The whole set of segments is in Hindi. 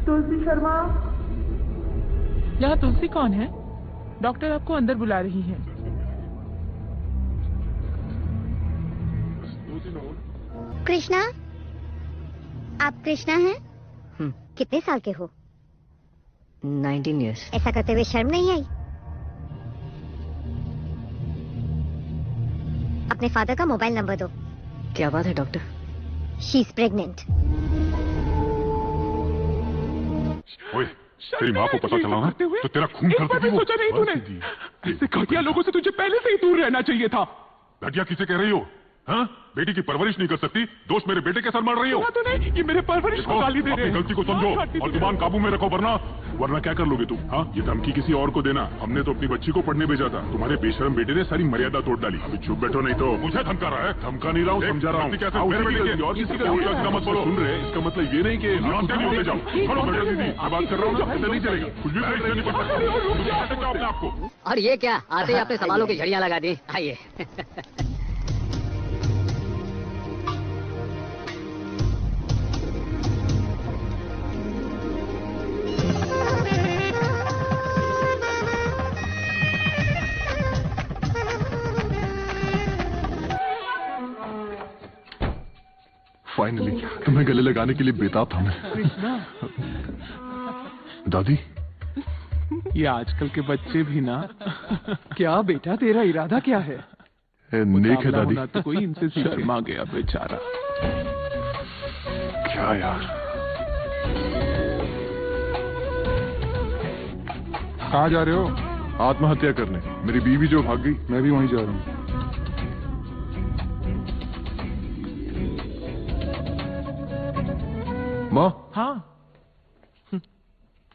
तुलसी शर्मा। यहाँ तुलसी कौन है? डॉक्टर आपको अंदर बुला रही है। कृष्णा, आप कृष्णा हैं? कितने साल के हो? 19 years। ऐसा करते हुए शर्म नहीं आई? अपने फादर का मोबाइल नंबर दो। क्या बात है डॉक्टर? She is pregnant. ओए, तेरी माँ को पता चला ना तो तेरा खून कर देगी वो। सोचा नहीं तूने? ऐसे घटिया लोगों से तुझे पहले से ही दूर रहना चाहिए था। घटिया किसे कह रही हो? हाँ? बेटी की परवरिश नहीं कर सकती, दोस्त मेरे बेटे के सर मार रही हो। तूने ये मेरे परवरिश को गाली दे रहे हैं। अपनी गलती को समझो और जुबान काबू में रखो, वरना क्या कर लोगे तुम? हाँ, ये धमकी किसी और को देना। हमने तो अपनी बच्ची को पढ़ने भेजा था, तुम्हारे बेशरम बेटे ने सारी मर्यादा तोड़ डाली। अभी चुप बैठो, नहीं तो मुझे धमका रहा है। धमका नहीं रहा हूँ, समझा रहा हूँ। और किसी का मत बोलो। सुन रहे, इसका मतलब ये नहीं कि होते जाओ। दीदी, मैं बात कर रहा हूँ ना, ऐसा नहीं चलेगा। कुछ भी नहीं पड़ता अपने आपको। और ये क्या, आते ही आपने सवालों की झड़ियाँ लगा दी। आइए। फाइनली तुम्हें गले लगाने के लिए बेताब था मैं। दादी, ये आजकल के बच्चे भी ना। क्या बेटा, तेरा इरादा क्या है? नेक है दादी। तो कोई इनसे शर्मा गया बेचारा। क्या यार, कहाँ जा रहे हो? आत्महत्या करने। मेरी बीवी जो भाग गई, मैं भी वहीं जा रहा हूँ। माँ। हाँ,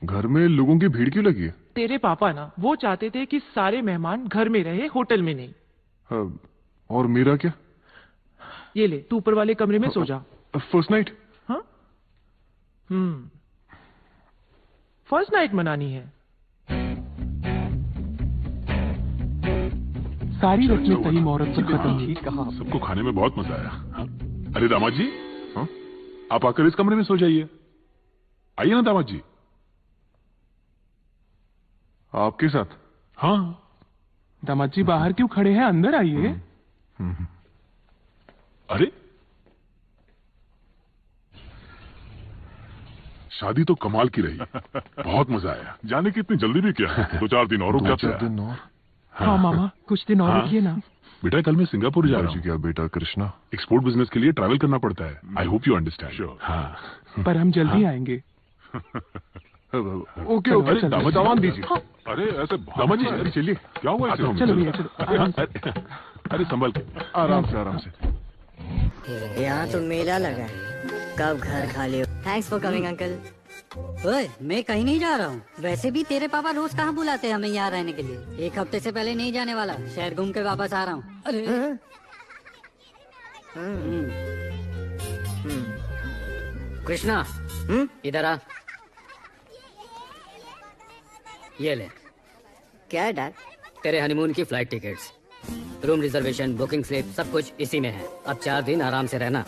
घर में लोगों की भीड़ क्यों लगी है? तेरे पापा ना, वो चाहते थे कि सारे मेहमान घर में रहे, होटल में नहीं। और मेरा क्या? ये ले, तू ऊपर वाले कमरे में सो जा। First night? हाँ, फर्स्ट नाइट मनानी है। सारी रस्में सही मुहूर्त पर खत्म हुई। कहा सबको खाने में बहुत मजा आया। अरे दामाद जी, आप आकर इस कमरे में सो जाइए। आइए ना दामाद जी। आपके साथ? हाँ। दामाद जी बाहर क्यों खड़े हैं, अंदर आइए। अरे शादी तो कमाल की रही, बहुत मजा आया। जाने की इतनी जल्दी भी क्या, 2-4 दिन और रुक जाते हैं। हाँ मामा, कुछ दिन और रुकिए ना। बेटा कल मैं सिंगापुर जा रहा हूँ। क्या बेटा कृष्णा, एक्सपोर्ट बिजनेस के लिए ट्रैवल करना पड़ता है। I hope you understand. हाँ, पर हम जल्दी आएंगे। ओके ओके, दामाद दीजिए। अरे ऐसे दामाद जी, अरे चलिए, क्या हुआ ऐसे? चलो भैया चलो। अरे संभल के, आराम से आराम से। यहाँ तो मेला लगा है, कब घर खाली हो। Thanks for coming uncle. ओए, मैं कहीं नहीं जा रहा हूँ। वैसे भी तेरे पापा रोज कहाँ बुलाते हैं हमें यहाँ रहने के लिए। 1 हफ्ते से पहले नहीं जाने वाला, शहर घूम के वापस आ रहा हूँ। अरे कृष्णा, इधर आ। ये ले। क्या है डैड? तेरे हनीमून की flight tickets, room reservation, booking slip, सब कुछ इसी में है। अब 4 दिन आराम से रहना।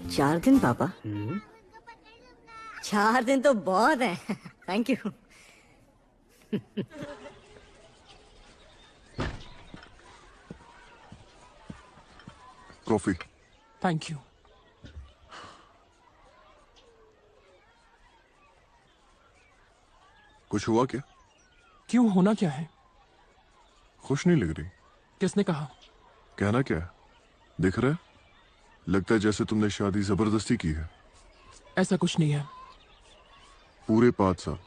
4 दिन पापा? 4 दिन तो बहुत है। Thank you. Coffee. Thank you. कुछ हुआ क्या? क्यों, होना क्या है? खुश नहीं लग रही। किसने कहा? कहना क्या है? दिख रहा है, लगता है जैसे तुमने शादी जबरदस्ती की है। ऐसा कुछ नहीं है। पूरे 5 साल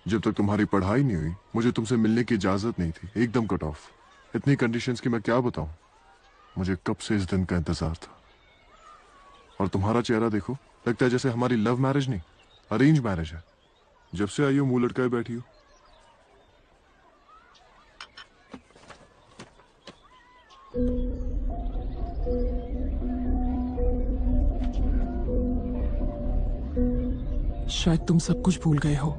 जब तक तुम्हारी पढ़ाई नहीं हुई, मुझे तुमसे मिलने की इजाजत नहीं थी। एकदम कट ऑफ। इतनी कंडीशंस की मैं क्या बताऊं। मुझे कब से इस दिन का इंतजार था। और तुम्हारा चेहरा देखो, लगता है जैसे हमारी लव मैरिज नहीं, अरेंज मैरिज है। जब से आई हो मुंह लटकाए बैठी हो। शायद तुम सब कुछ भूल गए हो,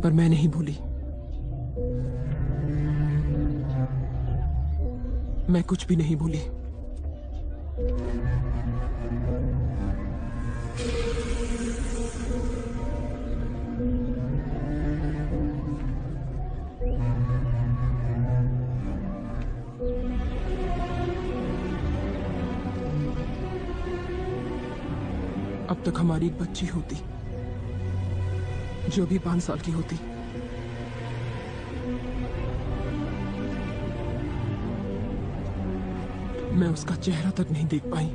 पर मैं नहीं भूली। मैं कुछ भी नहीं भूली। तक हमारी एक बच्ची होती, जो भी 5 साल की होती। मैं उसका चेहरा तक नहीं देख पाई।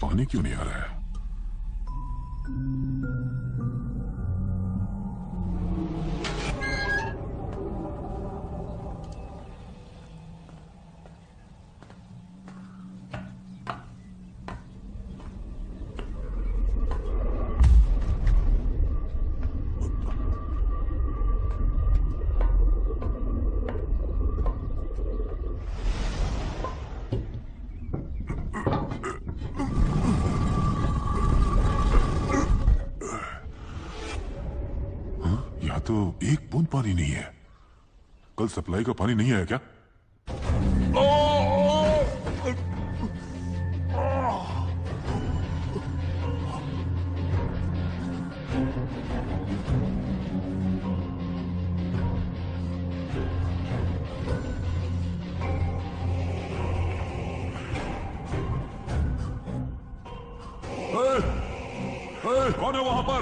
पानी क्यों नहीं आ रहा है? तो एक बूंद पानी नहीं है। कल सप्लाई का पानी नहीं आया क्या? कौन है वहां पर?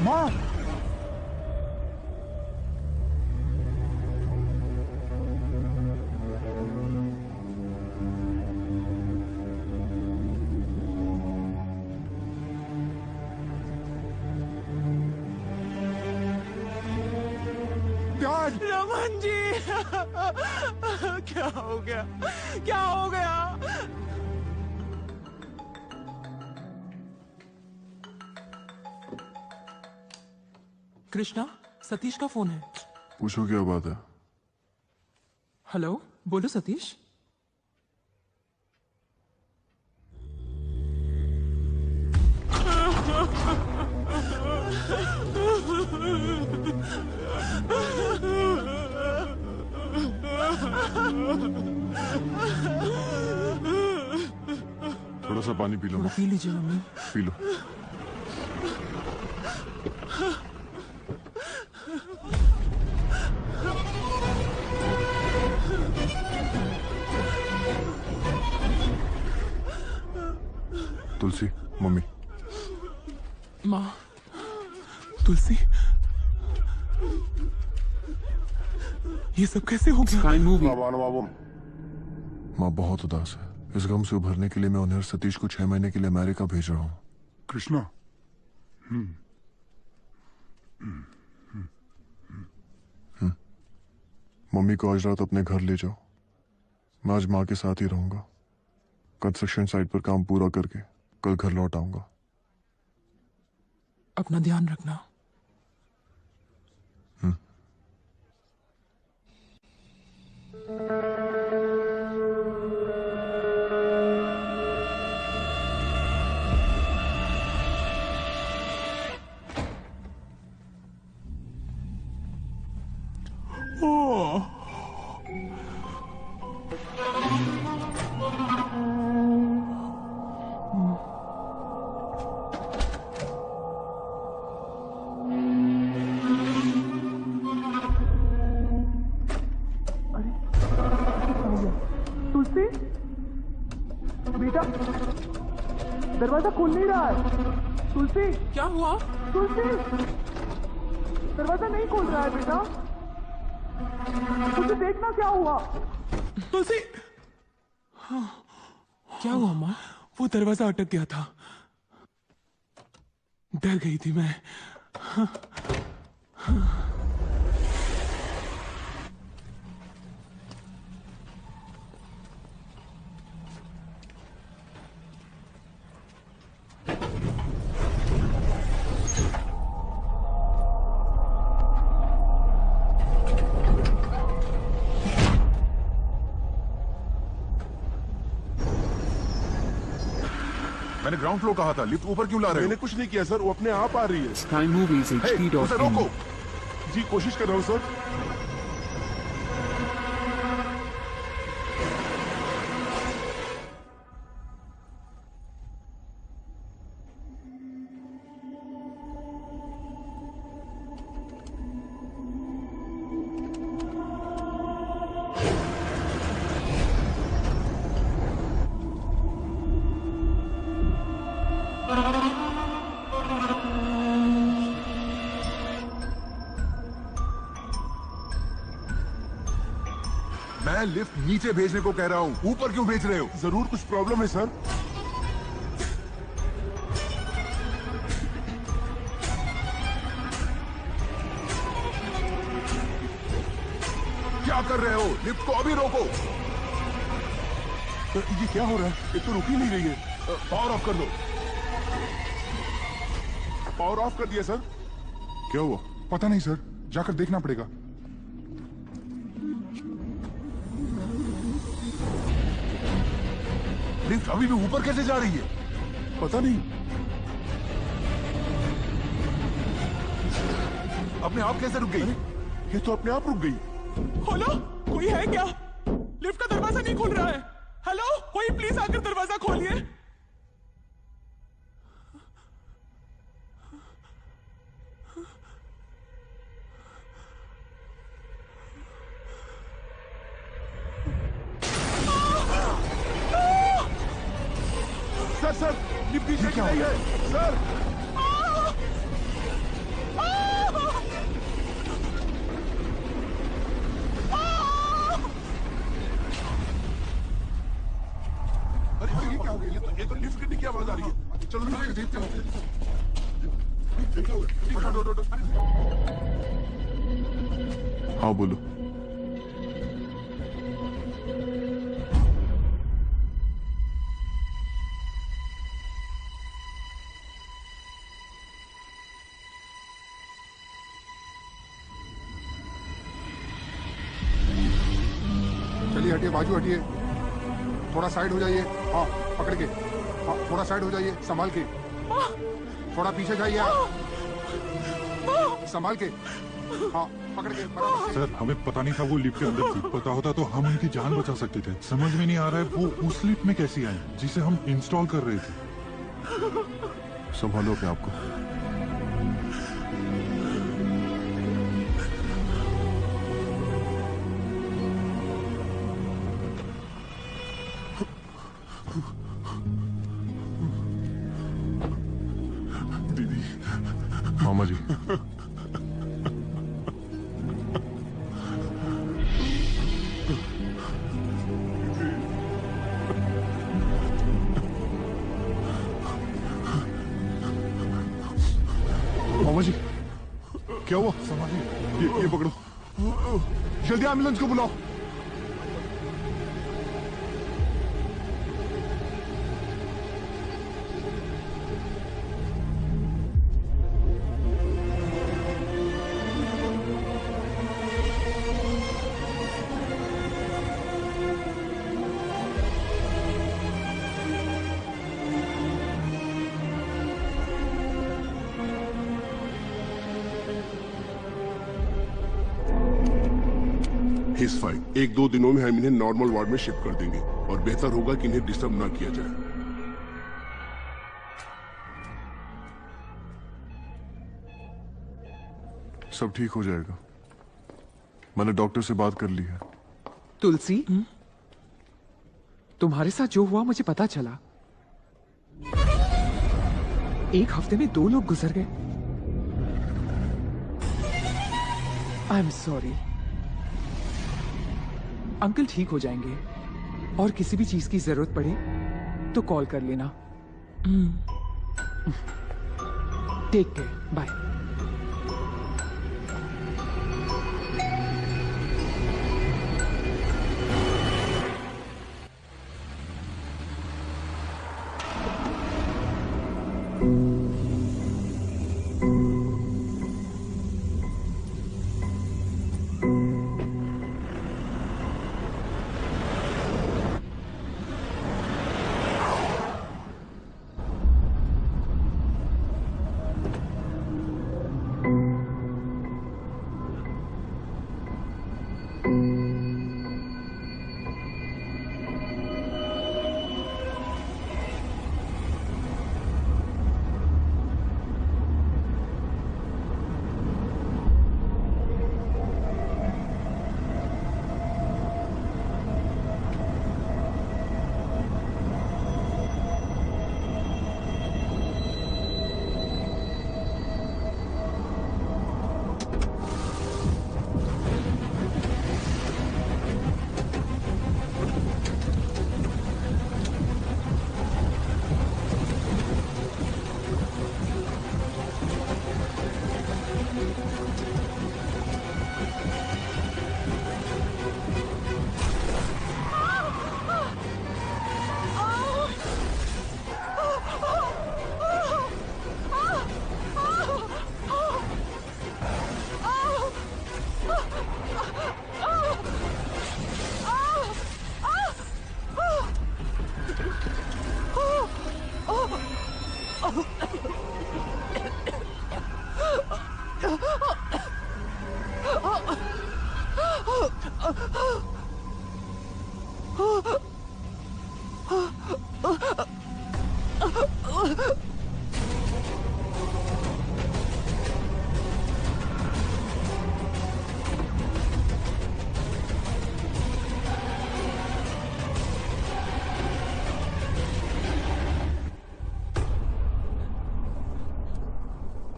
माँ, रमन जी क्या हो गया? क्या हो गया? कृष्णा, सतीश का फोन है। पूछो क्या बात है। हेलो, बोलो सतीश। थोड़ा सा पानी पी लो माँ। पी लीजिए मम्मी। P low. तुलसी, मम्मी। माँ, तुलसी, ये सब कैसे हो गया? Sky movie. माँ बहुत उदास है। इस गम से उभरने के लिए मैं उन्हें और सतीश को 6 महीने के लिए अमेरिका भेज रहा हूँ। कृष्णा। मम्मी को आज रात अपने घर ले जाओ। मैं आज माँ के साथ ही रहूंगा। कंस्ट्रक्शन साइट पर काम पूरा करके कल घर लौट आऊंगा। अपना ध्यान रखना। तुलसी, बेटा, दरवाजा खोल नहीं रहा है। तुलसी, क्या हुआ? तुलसी, दरवाजा नहीं खोल रहा है बेटा। तुलसी देखना क्या हुआ। तुलसी, क्या हुआ माँ? वो दरवाजा अटक गया था। डर गई थी मैं। मैंने ग्राउंड फ्लोर कहा था, लिफ्ट ऊपर क्यों ला रहे हो? मैंने कुछ नहीं किया सर, वो अपने आप आ रही है। Sky Movies हे, उसे HD.in. रोको। जी कोशिश कर रहा हूँ सर। मैं लिफ्ट नीचे भेजने को कह रहा हूँ, ऊपर क्यों भेज रहे हो? जरूर कुछ प्रॉब्लम है सर। क्या कर रहे हो? लिफ्ट को अभी रोको। ये क्या हो रहा है? ये तो रुक ही नहीं रही है। पावर ऑफ कर दो। पावर ऑफ कर दिया सर। क्या हुआ? पता नहीं सर, जाकर देखना पड़ेगा। लिफ्ट अभी भी ऊपर कैसे जा रही है? पता नहीं। अपने आप कैसे रुक गई? ये तो अपने आप रुक गई। हेलो, कोई है क्या? लिफ्ट का दरवाजा नहीं खुल रहा है। हेलो, कोई प्लीज आकर दरवाजा खोलिए। सर सर, लिफ्ट नीचे क्या है सर? अरे ये क्या हो गया? ये तो लिफ्ट गिरने की आवाज आ रही है। चलो देखते हैं। हाँ बोलो। चलिए हटिए, बाजू हटिए, थोड़ा साइड हो जाइए। हाँ पकड़ के, हाँ थोड़ा साइड हो जाइए, संभाल के, थोड़ा पीछे जाइए आप, संभाल के, हाँ पकड़ के बराबर से। सर हमें पता नहीं था वो लिफ्ट के अंदर थी, पता होता तो हम उनकी जान बचा सकते थे। समझ में नहीं आ रहा है वो उस लिफ्ट में कैसी आई जिसे हम इंस्टॉल कर रहे थे। संभालो अपने आप को। दीदी, मामा जी, मामा जी क्या हुआ? संभालिए, ये पकड़ो, जल्दी एम्बुलेंस को बुलाओ। He's fine. 1-2 दिनों में हम इन्हें नॉर्मल वार्ड में शिफ्ट कर देंगे और बेहतर होगा कि इन्हें डिस्टर्ब ना किया जाए। सब ठीक हो जाएगा, मैंने डॉक्टर से बात कर ली है। तुलसी, तुम्हारे साथ जो हुआ मुझे पता चला। 1 हफ्ते में 2 लोग गुजर गए। I am sorry. अंकल ठीक हो जाएंगे और किसी भी चीज की जरूरत पड़े तो कॉल कर लेना। Take care, bye.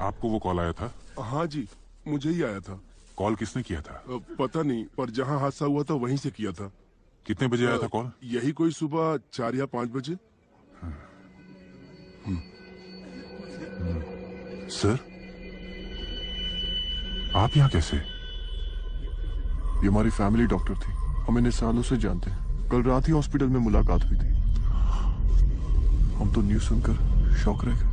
आपको वो कॉल आया था? हाँ जी, मुझे ही आया था। कॉल किसने किया था? पता नहीं, पर जहाँ हादसा हुआ था वहीं से किया था। कितने बजे आया था कॉल? यही कोई सुबह 4 या 5 बजे। सर, आप यहाँ कैसे? ये हमारी फैमिली डॉक्टर थी, हम इन्हें सालों से जानते हैं। कल रात ही हॉस्पिटल में मुलाकात हुई थी। हम तो न्यूज़ सुनकर शॉक रह गए।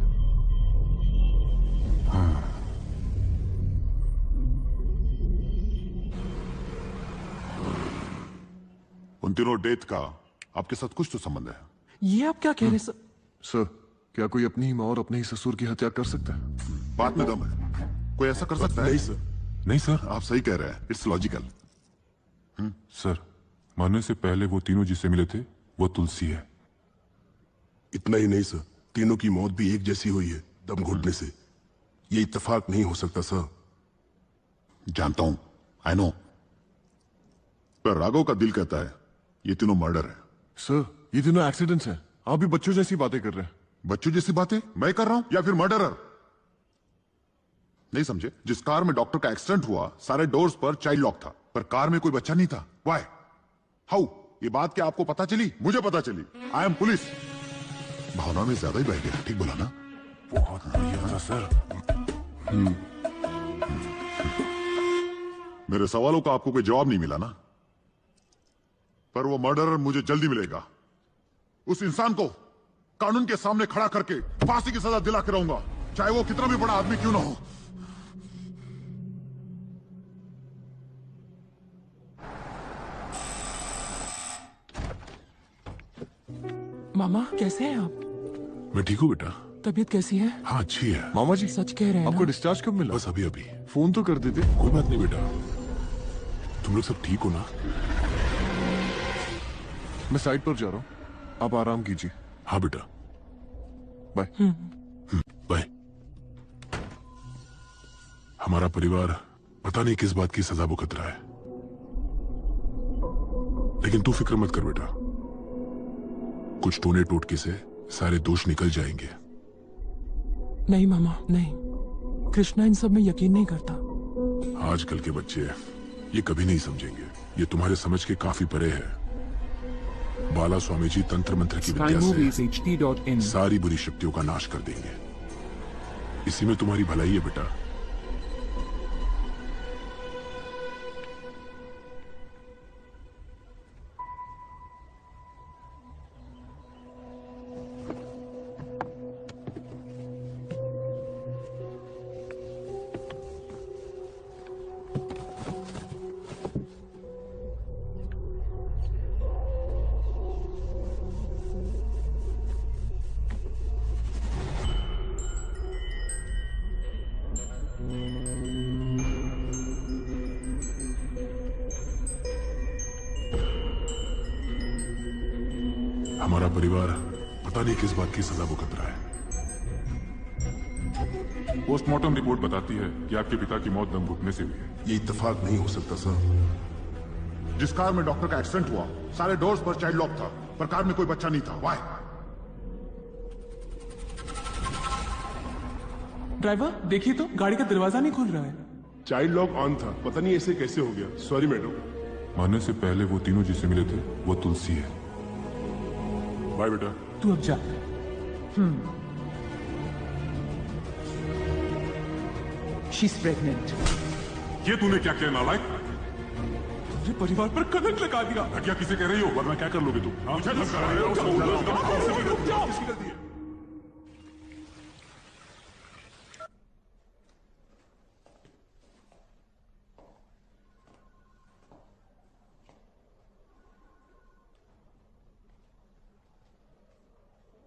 उन तीनों डेथ का आपके साथ कुछ तो संबंध है। ये आप क्या कह रहे हैं सर? सर, क्या कोई अपनी ही माँ और अपने ही ससुर की हत्या कर सकता है? बात में दम है, कोई ऐसा कर सकता है? नहीं सर, नहीं सर। आप सही कह रहे हैं, इट्स लॉजिकल। सर, मरने से पहले वो तीनों जिससे मिले थे वो तुलसी है। इतना ही नहीं सर, तीनों की मौत भी एक जैसी हुई है, दम घुटने से। ये इत्तेफाक नहीं हो सकता सर। जानता हूं, आई नो, पर राघव का दिल कहता है ये तीनों मर्डर है। सर, ये तीनों एक्सीडेंट्स हैं। आप भी बच्चों जैसी बातें कर रहे हैं। बच्चों जैसी बातें मैं कर रहा हूं या फिर मर्डरर? नहीं समझे? जिस कार में डॉक्टर का एक्सीडेंट हुआ सारे डोर्स पर चाइल्ड लॉक था, पर कार में कोई बच्चा नहीं था। व्हाई? हाउ? ये बात क्या आपको पता चली? मुझे पता चली। I am police. भावना में ज्यादा ही बह गया, ठीक बोला ना? बहुत बढ़िया था सर। मेरे सवालों का आपको कोई जवाब नहीं मिला ना? पर वो मर्डरर मुझे जल्दी मिलेगा। उस इंसान को कानून के सामने खड़ा करके फांसी की सजा दिला के रहूंगा, चाहे वो कितना भी बड़ा आदमी क्यों ना हो। मामा कैसे हैं आप? मैं ठीक हूँ बेटा। तबीयत कैसी है? हाँ अच्छी है। मामा जी, सच कह रहे हैं आपको ना? डिस्चार्ज कब मिला? बस अभी अभी। फोन तो कर देते। कोई बात नहीं बेटा, तुम लोग सब ठीक हो ना? मैं साइड पर जा रहा हूँ, आप आराम कीजिए। हाँ बेटा, बाय। बाय। हमारा परिवार पता नहीं किस बात की सजा भुगत रहा है, लेकिन तू फिक्र मत कर बेटा, कुछ टोने टोटके से सारे दोष निकल जाएंगे। नहीं मामा, नहीं। कृष्णा इन सब में यकीन नहीं करता। आजकल के बच्चे ये कभी नहीं समझेंगे, ये तुम्हारे समझ के काफी परे है। बाला स्वामी जी तंत्र मंत्र की विद्या से सारी बुरी शक्तियों का नाश कर देंगे। इसी में तुम्हारी भलाई है बेटा। हमारा परिवार पता नहीं किस बात की सजा भुगत रहा है। पोस्टमार्टम रिपोर्ट बताती है कि आपके पिता की मौत दम घुटने से हुई है। ये इत्तेफाक नहीं हो सकता सर। जिस कार में डॉक्टर का एक्सीडेंट हुआ सारे डोर्स पर चाइल्ड लॉक था, पर कार में कोई बच्चा नहीं था। व्हाई? ड्राइवर देखिए तो, गाड़ी का दरवाजा नहीं खुल रहा है। चाइल्ड लॉक ऑन था, पता नहीं ऐसे कैसे हो गया। Sorry madam. मरने से पहले वो तीनों जिससे मिले थे वो तुलसी है। बाय बेटा। तू अब जा। She is pregnant. ये तूने क्या किया नालायक? तुमने परिवार पर कलंक लगा दिया। क्या किसे कह रही हो? वरना क्या कर लोगे तुम? मुझे धमका रहे हो? रुक जाओ। किसकी गलती है?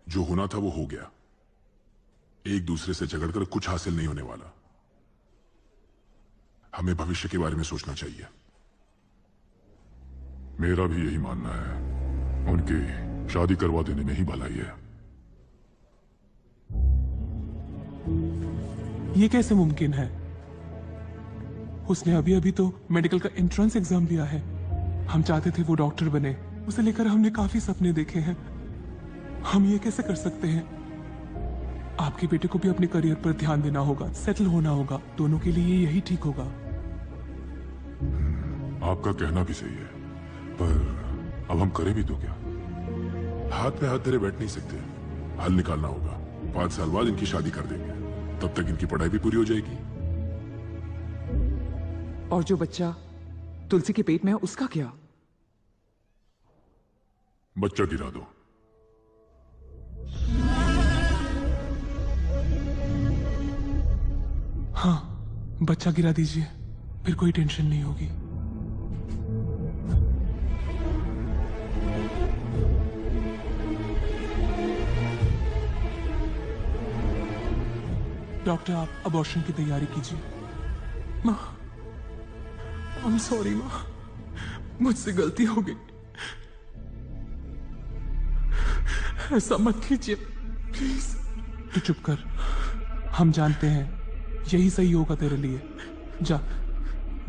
जो होना था वो हो गया। एक दूसरे से झगड़कर कुछ हासिल नहीं होने वाला। हमें भविष्य के बारे में सोचना चाहिए। मेरा भी यही मानना है, उनकी शादी करवा देने में ही भलाई है। ये कैसे मुमकिन है? उसने अभी अभी तो मेडिकल का एंट्रेंस एग्जाम दिया है। हम चाहते थे वो डॉक्टर बने, उसे लेकर हमने काफी सपने देखे हैं। हम ये कैसे कर सकते हैं? आपके बेटे को भी अपने करियर पर ध्यान देना होगा, सेटल होना होगा। दोनों के लिए यही ठीक होगा। आपका कहना भी सही है, पर अब हम करें भी तो क्या? हाथ पे हाथ धरे बैठ नहीं सकते, हल निकालना होगा। 5 साल बाद इनकी शादी कर देंगे, तब तक इनकी पढ़ाई भी पूरी हो जाएगी। और जो बच्चा तुलसी के पेट में है उसका क्या? बच्चा गिरा दो। हाँ, बच्चा गिरा दीजिए, फिर कोई टेंशन नहीं होगी। डॉक्टर आप अबॉर्शन की तैयारी कीजिए। माँ, आई एम सॉरी माँ, मुझसे गलती हो गई। ऐसा मत कीजिए प्लीज। तू चुप कर, हम जानते हैं यही सही होगा तेरे लिए। जा।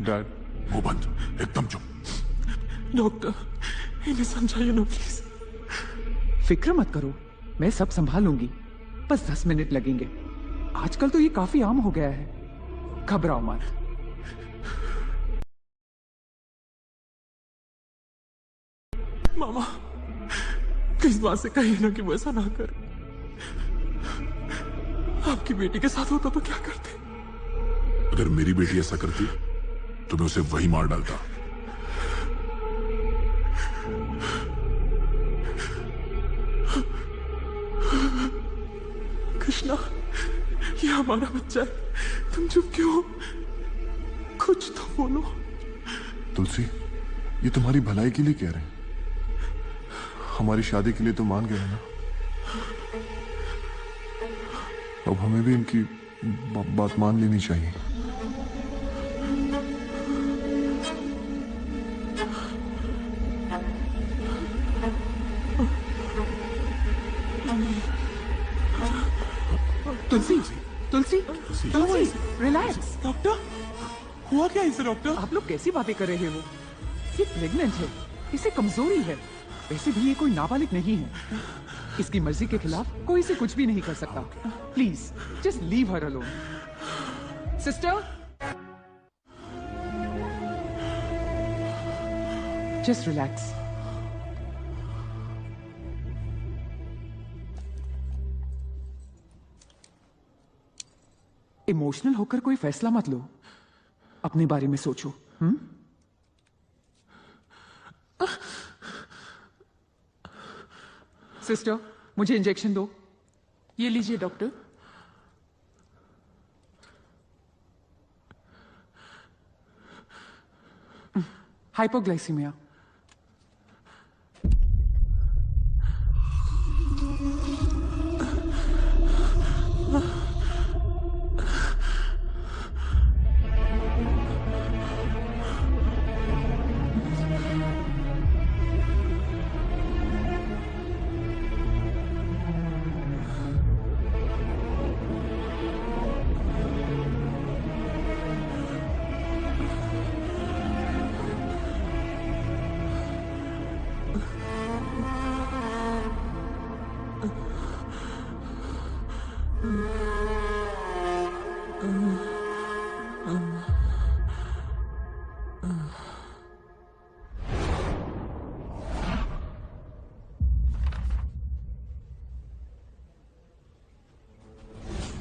डैड, वो बंद, एकदम चुप। डॉक्टर, इन्हें समझाइए ना प्लीज। फिक्र मत करो, मैं सब संभालूंगी। बस 10 मिनट लगेंगे। आजकल तो ये काफी आम हो गया है, घबराओ मत। मामा, किस बात से कहिए ना कि वो ऐसा ना करे। आपकी बेटी के साथ होता तो क्या करते? अगर मेरी बेटी ऐसा करती तो मैं उसे वही मार डालता। कृष्णा, ये हमारा बच्चा है, तुम चुप क्यों हो? कुछ तो बोलो। तुलसी, ये तुम्हारी भलाई के लिए कह रहे हैं। हमारी शादी के लिए तो मान गए ना। अब हमें भी इनकी बात मान लेनी चाहिए। तुलसी, तुलसी, तुलसी, रिलैक्स। डॉक्टर, हुआ क्या इसे? डॉक्टर, आप लोग कैसी बातें कर रहे हो? ये प्रेग्नेंट है, इसे कमजोरी है। वैसे भी ये कोई नाबालिग नहीं है। इसकी मर्जी के खिलाफ कोई इसे कुछ भी नहीं कर सकता। Please just leave her alone. Sister, just relax. Emotional होकर कोई फैसला मत लो, अपने बारे में सोचो। सिस्टर, मुझे इंजेक्शन दो। ये लीजिए डॉक्टर। हाइपोग्लाइसीमिया।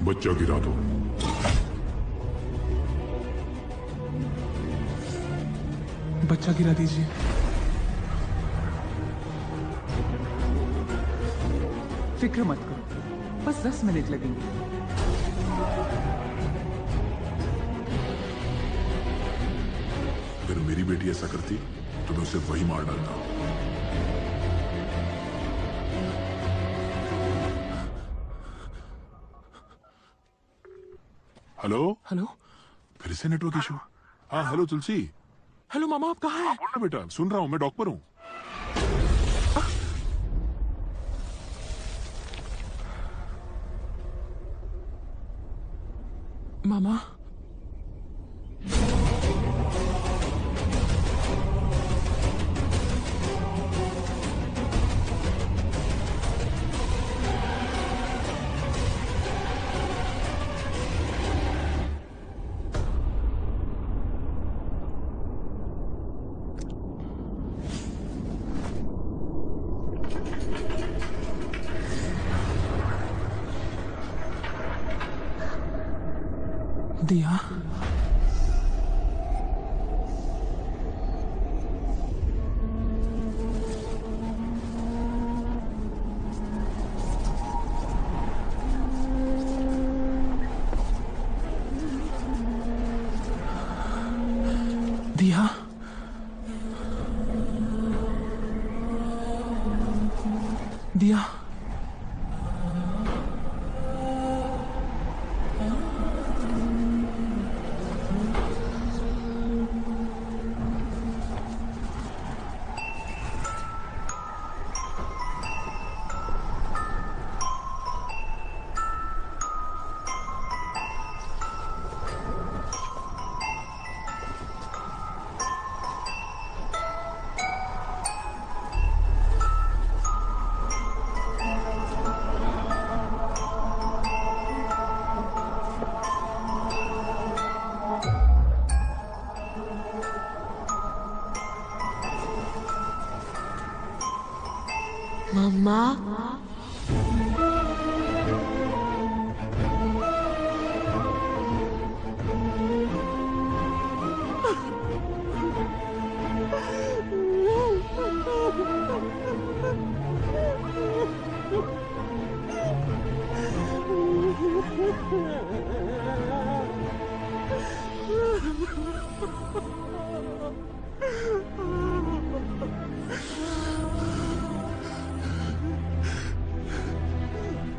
बच्चा गिरा दो। बच्चा गिरा दीजिए। फिक्र मत करो, बस 10 मिनट लगेंगे। अगर मेरी बेटी ऐसा करती तो मैं उसे वही मार डालता। हेलो हेलो, फिर से नेटवर्क इशू। हाँ हेलो तुलसी। हेलो मामा, आप कहाँ हैं? बोलना बेटा, सुन रहा हूँ, मैं डॉक्टर हूँ। मामा, दिया, दिया, दिया। मम्मा।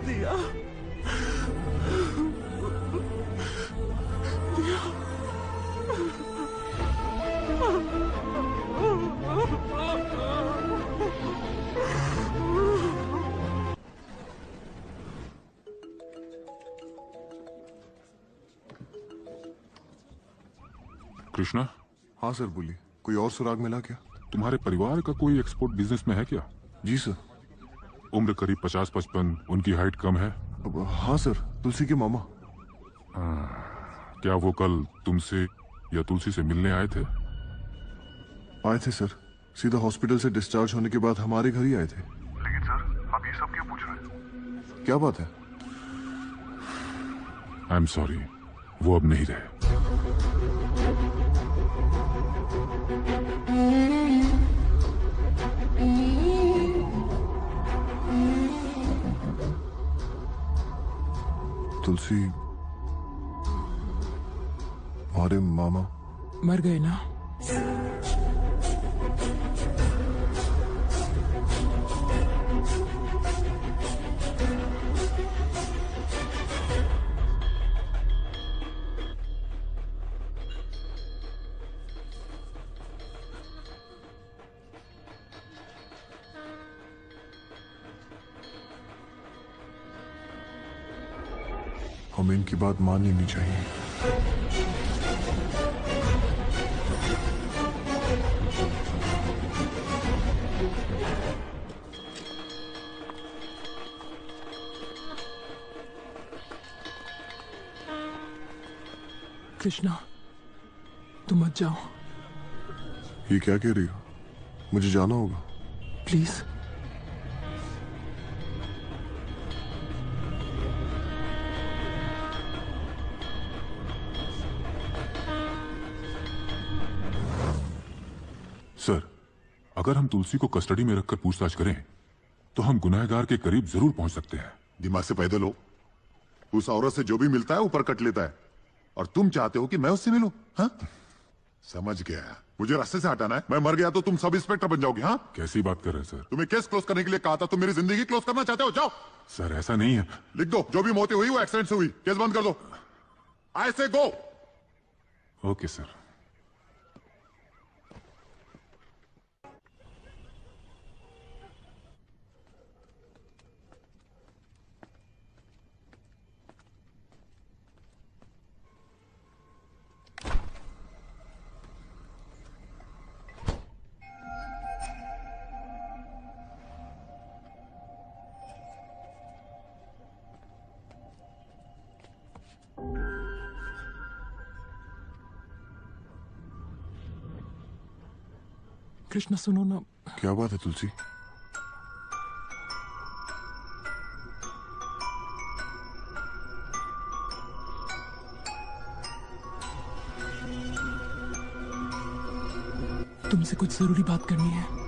दिया, कृष्णा। हाँ सर बोलिए, कोई और सुराग मिला क्या? तुम्हारे परिवार का कोई एक्सपोर्ट बिजनेस में है क्या? जी सर। उम्र करीब 50-55, उनकी हाइट कम है? हाँ सर, तुलसी के मामा। क्या वो कल तुमसे या तुलसी से मिलने आए थे? आए थे सर, सीधा हॉस्पिटल से डिस्चार्ज होने के बाद हमारे घर ही आए थे। लेकिन सर आप ये सब क्यों पूछ रहे हैं? क्या बात है? आई एम सॉरी, वो अब नहीं रहे। तुलसी हमारे मामा मर गए ना? हमें इनकी बात मान लेनी चाहिए। कृष्णा, तुम मत जाओ। ये क्या कह रही हो? मुझे जाना होगा। प्लीज। सर, अगर हम तुलसी को कस्टडी में रखकर पूछताछ करें तो हम गुनहगार के करीब जरूर पहुंच सकते हैं। दिमाग से पैदल हो। उस औरत से जो भी मिलता है ऊपर कट लेता है, और तुम चाहते हो कि मैं उससे मिलूं? हाँ, समझ गया। मुझे रास्ते से हटाना है। मैं मर गया तो तुम सब इंस्पेक्टर बन जाओगे। हाँ, कैसी बात कर रहे हैं सर? तुम्हें केस क्लोज करने के लिए कहा था, तुम मेरी जिंदगी क्लोज करना चाहते हो? जाओ। सर ऐसा नहीं है। लिख दो, जो भी मौतें हुई वो एक्सीडेंट से हुई। केस बंद कर दो। आई से गो। Okay sir. कृष्णा सुनो ना। क्या बात है तुलसी? तुमसे कुछ जरूरी बात करनी है।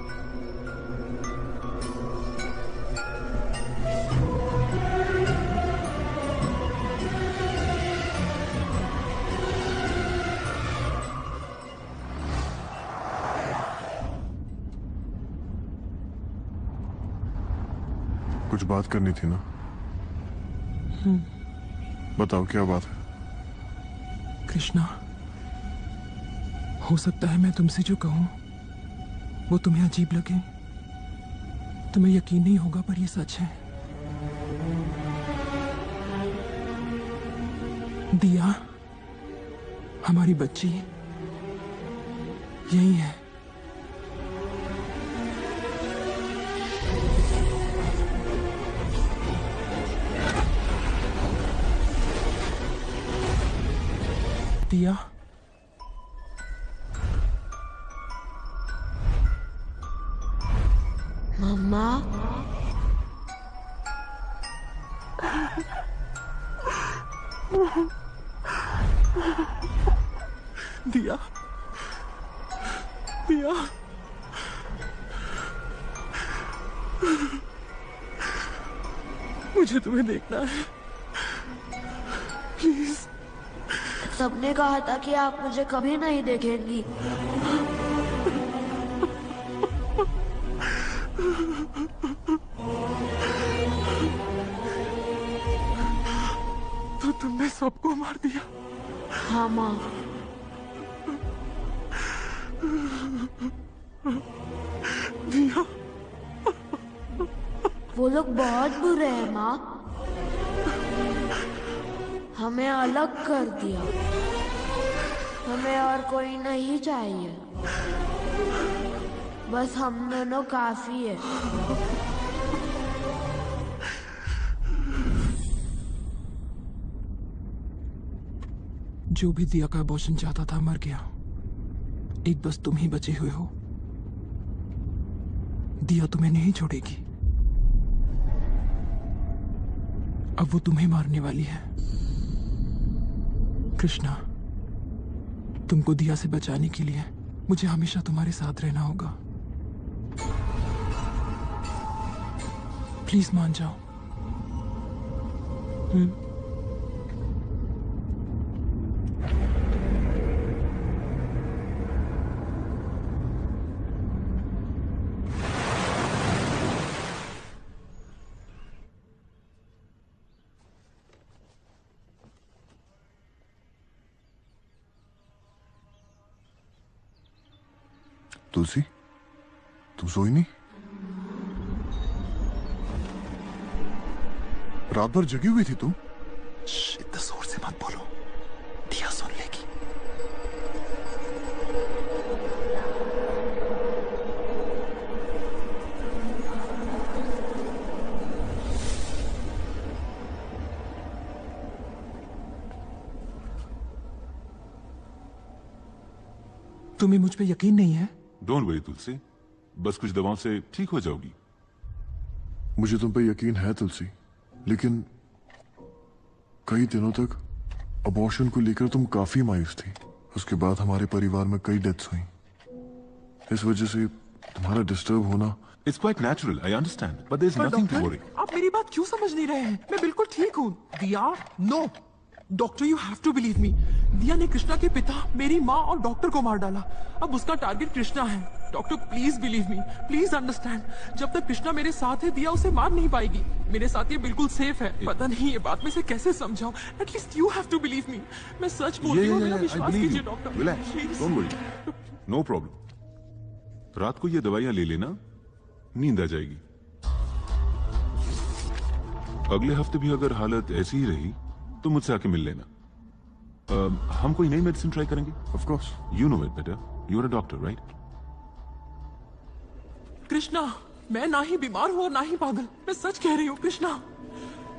कुछ बात करनी थी ना? बताओ क्या बात है? कृष्णा, हो सकता है मैं तुमसे जो कहूं वो तुम्हें अजीब लगे, तुम्हें यकीन नहीं होगा, पर ये सच है। दिया, हमारी बच्ची यही है। दिया, मम्मा। दिया, दिया, मुझे तुम्हें देखना है, प्लीज। सबने कहा था कि आप मुझे कभी नहीं देखेंगी। तो तुमने सबको मार दिया? हाँ माँ। दिया, वो लोग बहुत बुरे हैं माँ, हमें अलग कर दिया, हमें और कोई नहीं चाहिए, बस हम दोनों काफी है। जो भी दिया का अबॉर्शन चाहता था मर गया, एक बस तुम ही बचे हुए हो। दिया तुम्हें नहीं छोड़ेगी, अब वो तुम्हें मारने वाली है। कृष्णा, तुमको दिया से बचाने के लिए मुझे हमेशा तुम्हारे साथ रहना होगा। प्लीज मान जाओ। तुलसी, तुम सोई नहीं? रात भर जगी हुई थी तुम? इतना जोर से मत बोलो, दिया सुन लेगी। तुम्हें मुझ पे यकीन नहीं है? डोंट वरी तुलसी, बस कुछ दवाओं से ठीक हो जाओगी। मुझे तुम पे यकीन है तुलसी, लेकिन कई दिनों तक अबॉर्शन को लेकर तुम काफी मायूस थी। उसके बाद हमारे परिवार में कई डेथ्स हुई, इस वजह से तुम्हारा डिस्टर्ब होना। It's quite natural, I understand, but there is nothing to worry. आप मेरी बात क्यों समझ नहीं रहे हैं? मैं बिल्कुल ठीक हूँ। Diya, no doctor, you have to believe me. Diya ने कृष्णा के पिता, मेरी माँ और डॉक्टर को मार डाला। अब उसका टारगेट कृष्णा है। Doctor please believe me, please understand. जब तक कृष्णा मेरे साथ है, दिया उसे मार नहीं पाएगी। मेरे साथ ये बिल्कुल सेफ है। पता नहीं ये बात में से कैसे समझाऊं। At least you have to believe me. मैं सच बोल रही हूँ, मेरा विश्वास कीजिए doctor. Relax, don't worry, no problem. रात को ये दवाइयां ले लेना, नींद आ जाएगी। अगले हफ्ते भी अगर हालत ऐसी ही रही तो मुझसे आके मिल लेना। हम कोई नई मेडिसिन ट्राई करेंगे। Of course, you know it better, you are a doctor right? Krishna, मैं ना ही बीमार हूं और ना ही पागल। मैं सच कह रही हूँ कृष्णा,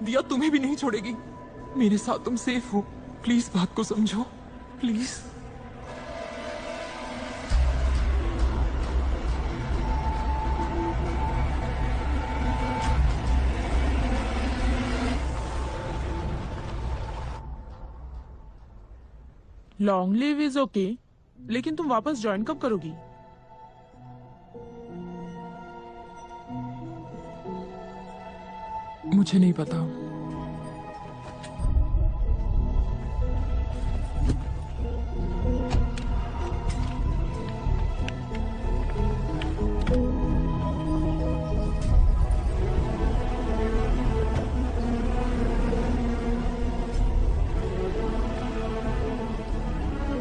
दिया तुम्हें भी नहीं छोड़ेगी। मेरे साथ तुम सेफ हो। प्लीज बात को समझो, please. Long live is okay, लेकिन तुम वापस ज्वाइन कब करोगी? मुझे नहीं पता।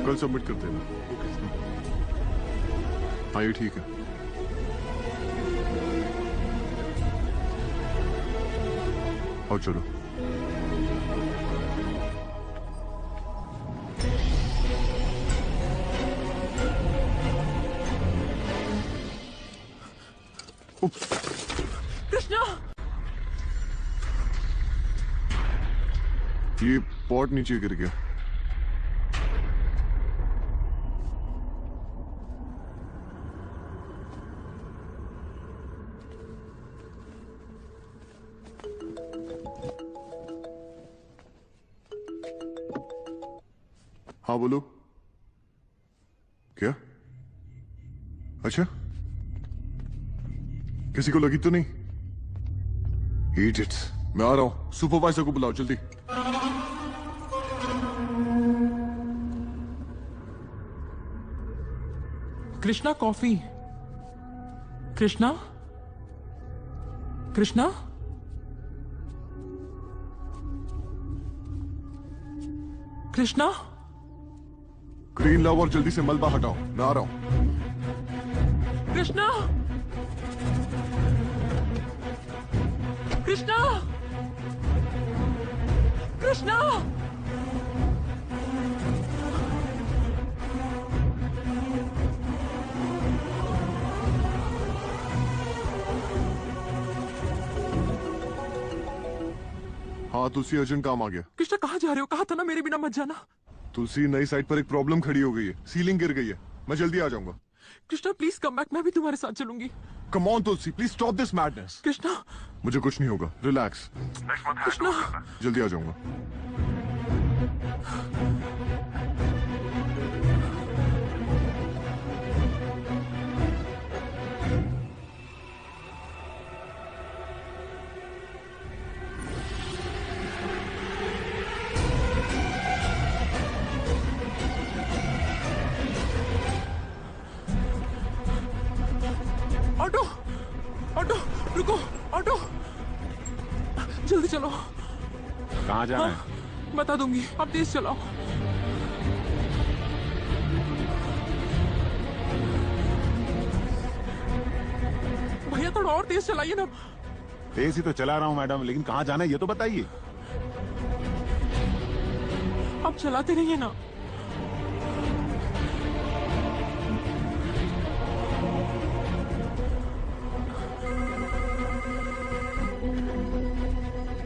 कल सबमिट कर देना। हाँ ये ठीक है। आओ चलो। कृष्णा, ये पॉट नीचे गिर गया। हाँ बोलो। क्या? अच्छा, किसी को लगी तो नहीं? Idiots। मैं आ रहा हूं, सुपरवाइजर को बुलाओ जल्दी। कृष्णा कॉफी। कृष्णा, कृष्णा, कृष्णा। ग्रीन लाओ और जल्दी से मलबा हटाओ, मैं आ रहा हूं। कृष्णा, कृष्णा, कृष्णा। हाँ तुलसी, अर्जेंट काम आ गया। कृष्णा कहाँ जा रहे हो? कहा था ना मेरे बिना मत जाना। तुलसी, नई साइट पर एक प्रॉब्लम खड़ी हो गई है, सीलिंग गिर गई है, मैं जल्दी आ जाऊंगा। कृष्णा प्लीज कम बैक, मैं भी तुम्हारे साथ चलूंगी। Come on Tulsi, please stop this madness. Krishna, मुझे कुछ नहीं होगा, रिलैक्स। कृष्णा, जल्दी आ जाऊंगा। ऑटो, ऑटो, रुको, ऑटो, जल्दी चलो। कहाँ जाना है? बता दूंगी, आप तेज चलाओ। भैया थोड़ा और तेज चलाइए ना। तेज ही तो चला रहा हूँ मैडम, लेकिन कहाँ जाना है ये तो बताइए। आप चलाते रहिए ना।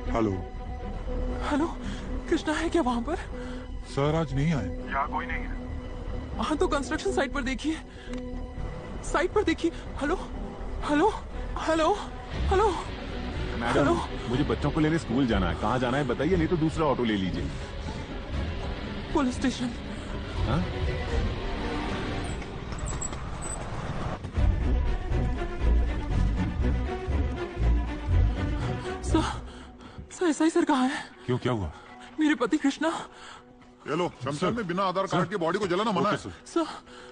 हेलो। हेलो, कृष्णा है क्या वहाँ पर? सर आज नहीं आए। यहाँ कोई नहीं है। हाँ तो कंस्ट्रक्शन साइट पर देखिए, साइट पर देखिए। Hello, hello, hello, hello, madam मुझे बच्चों को लेने स्कूल जाना है, कहाँ जाना है बताइए, नहीं तो दूसरा ऑटो ले लीजिए। Police station. हाँ? सर एसआई सर कहाँ है? क्यों, क्या हुआ? मेरे पति कृष्णा। ये लो, शमशान में बिना आधार कार्ड के बॉडी को जलाना मना है। सर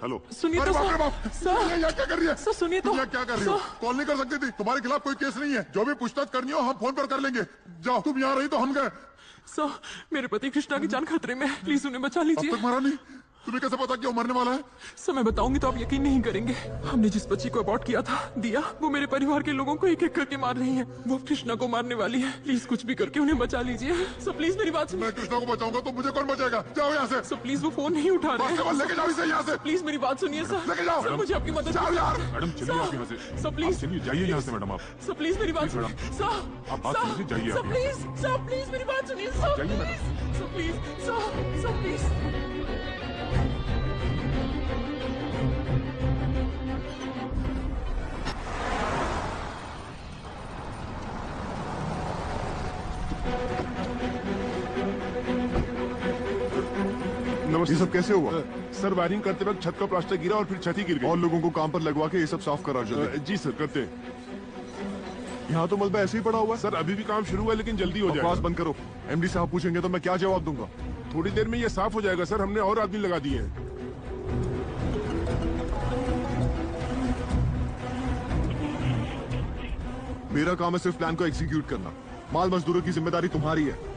हेलो, सुनिए तो सर, ये क्या कर रही है? सर सुनिए तो। ये क्या कर रही हो? कॉल नहीं कर सकती थी? तुम्हारे खिलाफ कोई केस नहीं है, जो भी पूछताछ करनी हो हम फोन पर कर लेंगे। जाओ, तुम यहाँ रही तो हम गए। सर मेरे पति कृष्णा की जान खतरे में है, प्लीज उन्हें बचा लीजिए। अब तक मरा नहीं? तुम्हें कैसे पता कि वो मरने वाला है? सर मैं बताऊंगी तो आप यकीन नहीं करेंगे। हमने जिस बच्ची को अबॉर्ट किया था, दिया, वो मेरे परिवार के लोगों को एक एक करके मार रही है। वो कृष्णा को मारने वाली है, प्लीज कुछ भी करके उन्हें बचा लीजिए। सर प्लीज मेरी बात सुनिए। मैं कृष्णा को बचाऊंगा तो मुझे कौन बचाएगा? जाओ यहाँ से। सर प्लीज वो फोन नहीं उठा रहे हैं। लेके जाओ इसे यहाँ से। प्लीज मेरी बात सुनिए सर। लेके जाओ। सर मुझे आपकी मदद। जाओ यार। मैडम चलिए आप यहाँ से। सर प्लीज चलिए, जाइए यहाँ से मैडम आप। सर प्लीज मेरी बात सुनिए। सर आप बात सुनिए, जाइए आप। सर प्लीज मेरी बात सुनिए। सर जाइए madam. Sir please, sir please. ये सब कैसे हुआ? सर वायरिंग करते वक्त छत का प्लास्टर गिरा और फिर छत ही गिर गई। और लोगों को काम पर लगवा के ये सब साफ करा जल्दी। जी सर, करते हैं। यहाँ तो मलबा ऐसे ही पड़ा हुआ है। सर अभी भी काम शुरू हुआ है लेकिन जल्दी हो जाएगा। बकवास बंद करो, एमडी साहब पूछेंगे तो मैं क्या जवाब दूंगा? थोड़ी देर में ये साफ हो जाएगा सर, हमने और आदमी लगा दिए हैं। मेरा काम है सिर्फ प्लान को एग्जीक्यूट करना, माल मजदूरों की जिम्मेदारी तुम्हारी है।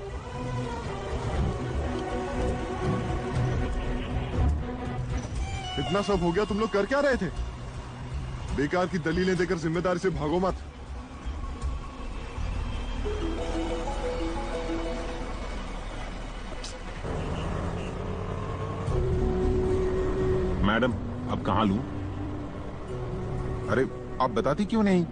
इतना सब हो गया, तुम लोग कर क्या रहे थे? बेकार की दलीलें देकर जिम्मेदारी से भागो मत। मैडम अब कहाँ लूं? अरे आप बताती क्यों नहीं?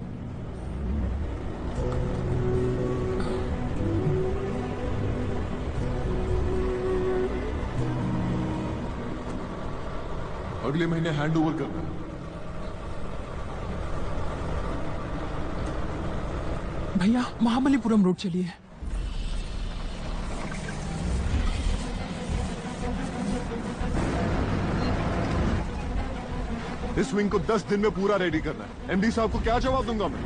अगले महीने हैंड ओवर करना है। भैया महाबलीपुरम रोड चलिए। इस विंग को 10 दिन में पूरा रेडी करना है। एमडी साहब को क्या जवाब दूंगा मैं?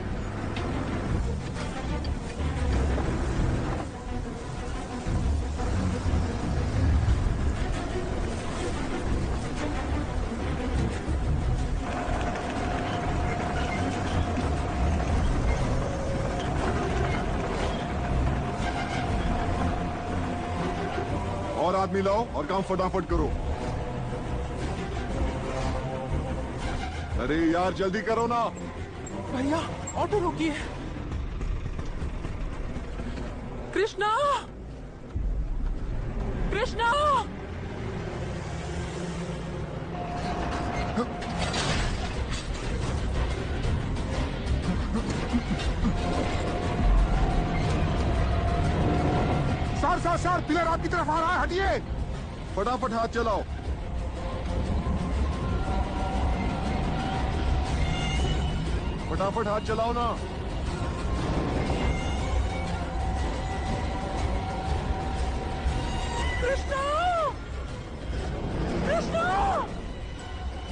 और आदमी लाओ और काम फटाफट करो। अरे यार जल्दी करो ना। भैया ऑटो रोकिए। कृष्णा, कृष्णा! सर पिलर आपकी तरफ आ रहा है, हटिए। फटाफट हाथ चलाओ। फटाफट हाथ चलाओ ना। कृष्णा! कृष्णा!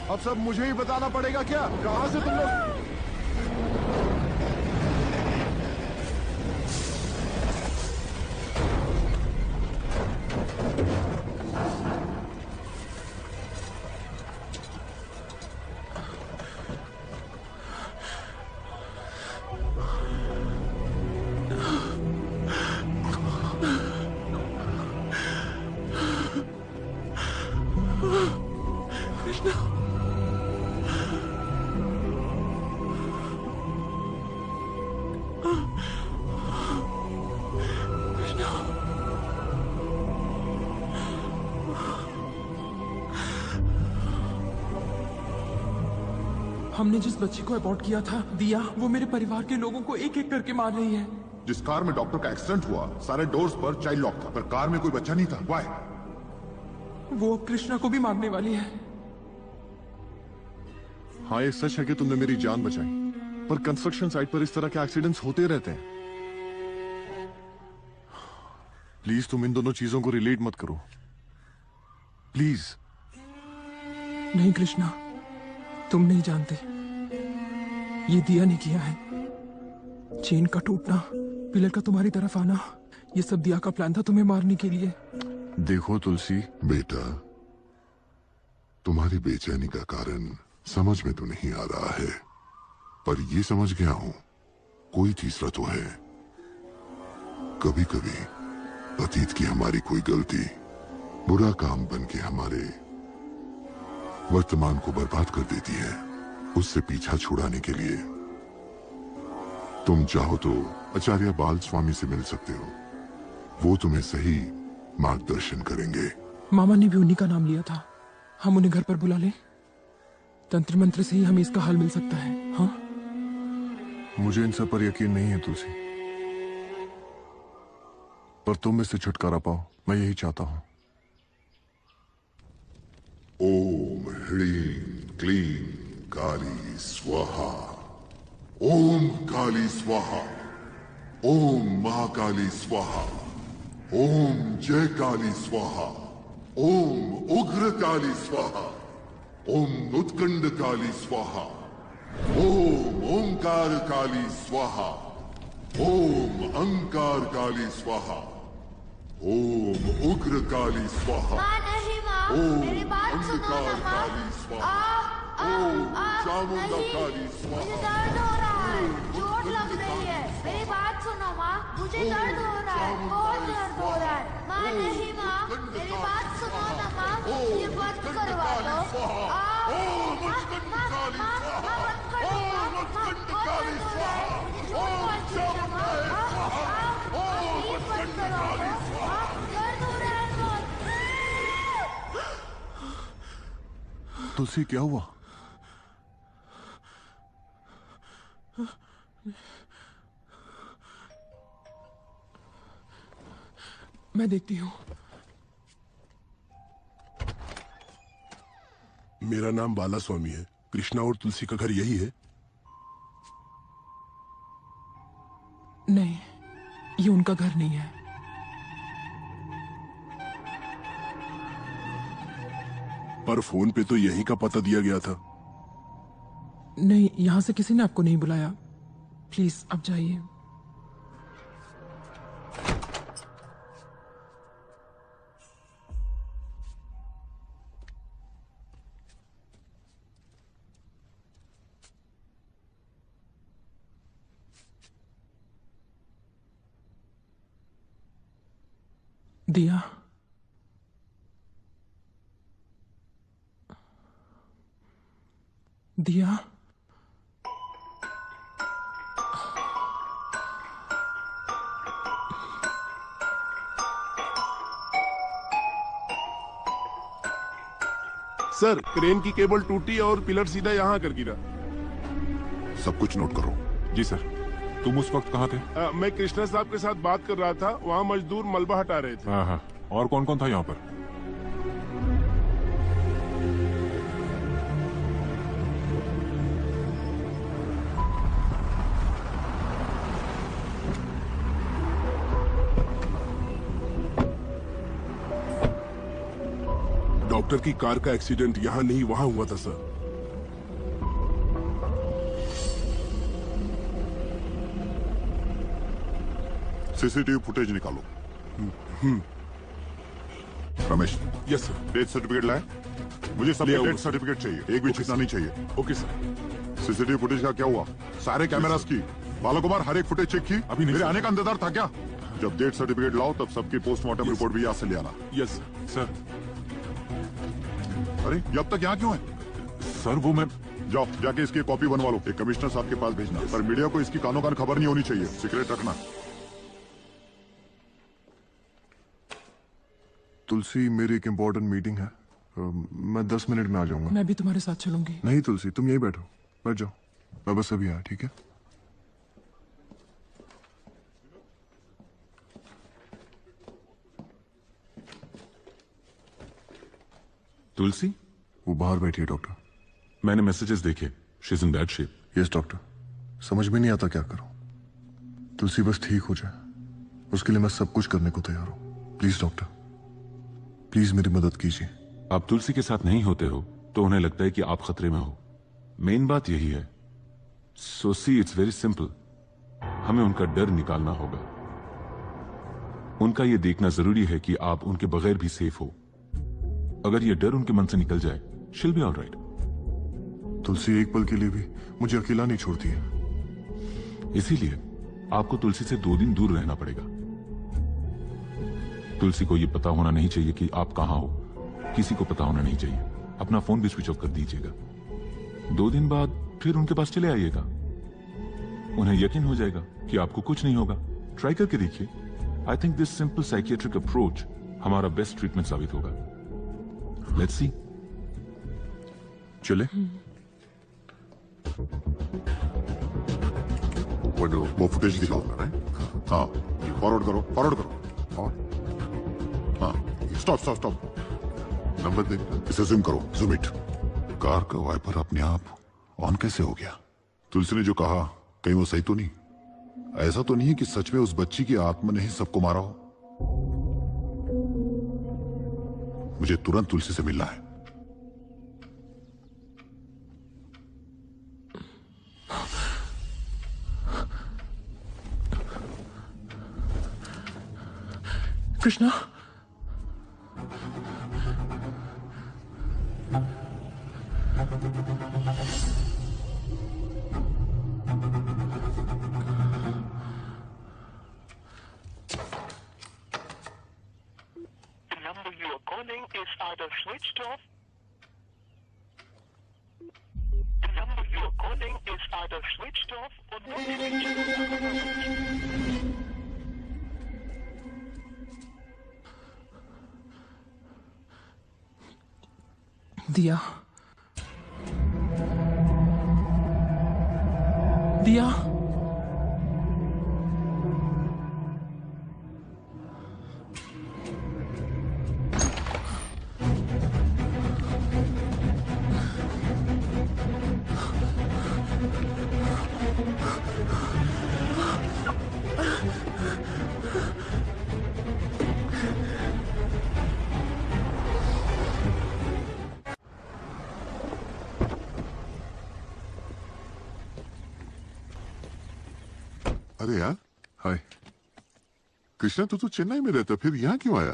अब सब मुझे ही बताना पड़ेगा क्या? कहां से तुम लोग? हमने जिस बच्ची को अबॉर्ट किया था, दिया, वो मेरे परिवार के लोगों को एक एक करके मार रही है। जिस कार में डॉक्टर का एक्सीडेंट हुआ, सारे डोर्स पर चाइल्ड लॉक था, पर कार में कोई बच्चा नहीं था। व्हाई? वो अब कृष्णा को भी मारने वाली है। हाँ, ये सच है कि तुमने मेरी जान बचाई, पर कंस्ट्रक्शन साइट पर इस तरह के एक्सीडेंट्स होते रहते हैं। प्लीज तुम इन दोनों चीजों को रिलेट मत करो, प्लीज। नहीं कृष्णा, तुम नहीं जानते, ये दिया ने किया है। चेन का टूटना, पिलर का तुम्हारी तरफ आना, ये सब दिया का प्लान था तुम्हें मारने के लिए। देखो तुलसी बेटा, तुम्हारी बेचैनी का कारण समझ में तो नहीं आ रहा है, पर ये समझ गया हूं, कोई तीसरा तो है। कभी कभी अतीत की हमारी कोई गलती बुरा काम बन के हमारे वर्तमान को बर्बाद कर देती है। उससे पीछा छुड़ाने के लिए तुम चाहो तो आचार्य बाल स्वामी से मिल सकते हो, वो तुम्हें सही मार्गदर्शन करेंगे। मामा ने भी उन्हीं का नाम लिया था, हम उन्हें घर पर बुला लें? तंत्र मंत्र से ही हमें इसका हल मिल सकता है। हाँ, मुझे इन सब पर यकीन नहीं है तुलसी, पर तुम इससे छुटकारा पाओ, मैं यही चाहता हूं। ओम ह्रीं क्लीं काली स्वाहा। ओम काली स्वाहा। ओम महाकाली स्वाहा। ओम जय काली स्वाहा। ओम उग्र काली स्वाहा। ओम उत्कंड काली स्वाहा। ओम ओंकार काली स्वाहा। ओम अंकार काली स्वाहा। ओम उग्र काली स्वाहा। माँ नहीं माँ, मेरी बात सुनो ना माँ। ओम चामुंडा काली स्वाहा। मुझे दर्द हो रहा है, चोट लग रही है, मेरी बात सुनो माँ, मुझे दर्द हो रहा है, बहुत दर्द हो रहा है। माँ नहीं माँ, मेरी बात सुनो ना माँ, ये बंद करवा दो। तुलसी क्या हुआ? मैं देखती हूँ। मेरा नाम बाला स्वामी है। कृष्णा और तुलसी का घर यही है? नहीं, ये उनका घर नहीं है। पर फोन पे तो यहीं का पता दिया गया था। नहीं, यहाँ से किसी ने आपको नहीं बुलाया। प्लीज अब जाइए। दिया, दिया, सर, क्रेन की केबल टूटी और पिलर सीधा यहाँ आकर गिरा। सब कुछ नोट करो। जी सर। तुम उस वक्त कहाँ थे? मैं कृष्णा साहब के साथ बात कर रहा था, वहाँ मजदूर मलबा हटा रहे थे। हाँ हाँ। और कौन कौन था यहाँ पर? डॉक्टर की कार का एक्सीडेंट यहाँ नहीं वहाँ हुआ था सर। सीसीटीवी फुटेज निकालो। Ramesh. Yes sir. Death certificate लाए? मुझे सब डेथ सर्टिफिकेट चाहिए, एक भी छूटना नहीं चाहिए। Okay sir. सीसीटीवी फुटेज का क्या हुआ? सारे कैमरास की बालकुमार हर एक फुटेज चेक की? अभी नहीं। मेरे आने का इंतजार था क्या? जब डेथ सर्टिफिकेट लाओ तब सबकी पोस्टमार्टम रिपोर्ट भी यहाँ से ले आना। Yes sir. अरे ये अब तक यहाँ क्यों है? सर वो मैं जाओ जाके इसकी कॉपी बनवा लो, एक कमिश्नर साहब के पास भेजना। पर मीडिया को इसकी कानों कान खबर नहीं होनी चाहिए, सीक्रेट रखना। तुलसी, मेरी एक इम्पोर्टेंट मीटिंग है, मैं 10 मिनट में आ जाऊंगा। मैं भी तुम्हारे साथ चलूंगी। नहीं तुलसी, तुम यहीं बैठो, बैठ जाओ, मैं बस अभी आया। ठीक है? तुलसी? वो बाहर बैठी है डॉक्टर। मैंने मैसेजेस देखे, she is in bad shape. Yes doctor, समझ में नहीं आता क्या करूं। तुलसी बस ठीक हो जाए, उसके लिए मैं सब कुछ करने को तैयार हूं। प्लीज डॉक्टर, प्लीज मेरी मदद कीजिए। आप तुलसी के साथ नहीं होते हो तो उन्हें लगता है कि आप खतरे में हो। मेन बात यही है। सो सी, इट्स वेरी सिंपल। हमें उनका डर निकालना होगा। उनका यह देखना जरूरी है कि आप उनके बगैर भी सेफ हो। अगर ये डर उनके मन से निकल जाए, she'll be all right। तुलसी एक पल के लिए भी मुझे अकेला नहीं छोड़ती है। इसीलिए आपको तुलसी से 2 दिन दूर रहना पड़ेगा। तुलसी को यह पता होना नहीं चाहिए कि आप कहां हो, किसी को पता होना नहीं चाहिए। अपना फोन भी स्विच ऑफ कर दीजिएगा। 2 दिन बाद फिर उनके पास चले आइएगा। उन्हें यकीन हो जाएगा कि आपको कुछ नहीं होगा। ट्राई करके देखिए। I think this simple psychiatric approach हमारा बेस्ट ट्रीटमेंट साबित होगा। Let's see. चले? वो फुटेज दिखाओ। हाँ, फॉरवर्ड करो, फॉरवर्ड करो। और हाँ, स्टॉप स्टॉप स्टॉप। नंबर दे, इसे जूम करो, जूम इट। कार का वाइपर अपने आप ऑन कैसे हो गया? तुलसी ने जो कहा, कहीं वो सही तो नहीं? ऐसा तो नहीं है कि सच में उस बच्ची की आत्मा ने ही सबको मारा हो? मुझे तुरंत तुलसी से मिलना है। Krishna, is either switched off. The number you are calling is either switched off or not reachable. दिया, दिया, अरे यार, हाय। कृष्णा तू तो चेन्नई में रहता, फिर यहाँ क्यों आया?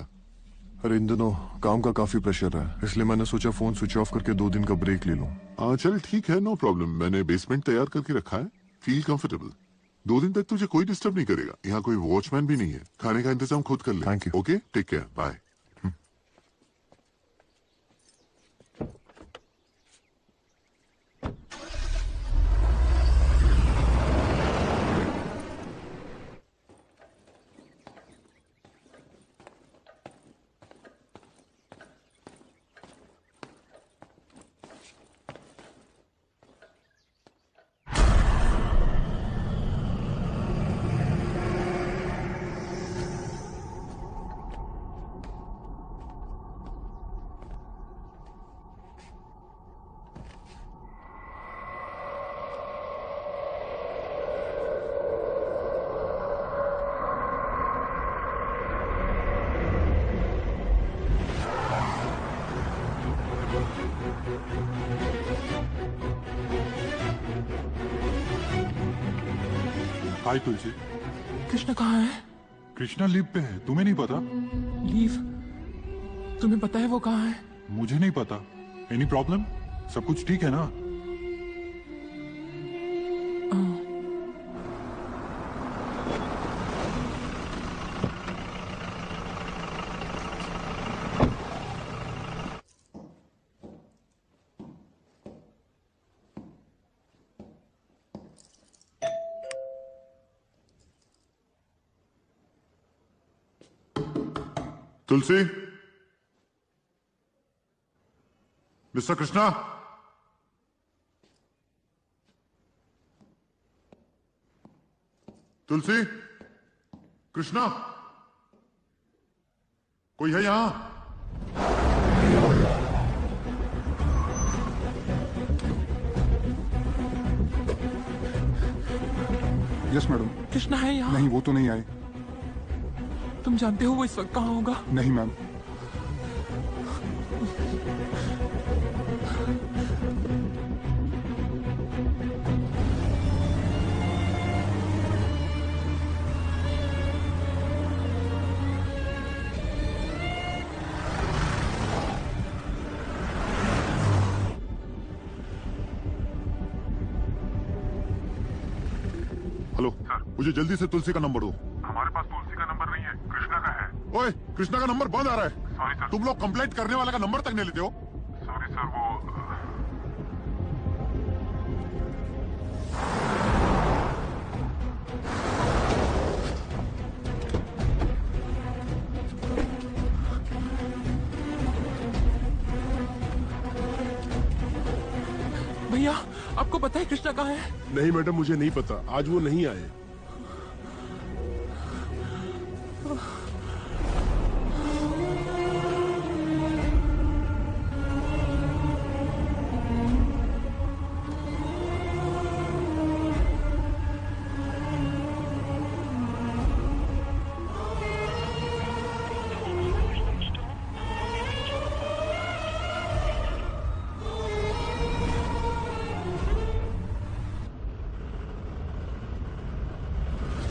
अरे इन दिनों काम का काफी प्रेशर है, इसलिए मैंने सोचा फोन स्विच ऑफ करके 2 दिन का ब्रेक ले लूं। हाँ चल ठीक है, नो प्रॉब्लम। मैंने बेसमेंट तैयार करके रखा है, फील कंफर्टेबल। 2 दिन तक तुझे कोई डिस्टर्ब नहीं करेगा। यहाँ कोई वॉचमैन भी नहीं है। खाने का इंतजाम खुद कर ले। Thank you. Okay, take care, bye. Hi Tulsi. Krishna कहाँ है? कृष्णा लीव पे है, तुम्हें नहीं पता? लीव? तुम्हें पता है वो कहाँ है? मुझे नहीं पता। Any problem? सब कुछ ठीक है ना? तुलसी, मिस्टर कृष्णा, तुलसी, कृष्णा, कोई है यहां? Yes madam. कृष्णा है यहाँ? नहीं, वो तो नहीं आए। तुम जानते हो वो इस वक्त कहाँ होगा? नहीं मैम। हेलो सर, मुझे जल्दी से तुलसी का नंबर दो। हमारे पास तुलसी का नंबर नहीं है, कृष्णा का है। ओए, कृष्णा का नंबर बंद आ रहा है। Sorry sir. तुम लोग कंप्लेंट करने वाले का नंबर तक नहीं लेते हो। सॉरी सर, वो भैया आपको पता है कृष्णा कहाँ है? नहीं मैडम, मुझे नहीं पता, आज वो नहीं आए।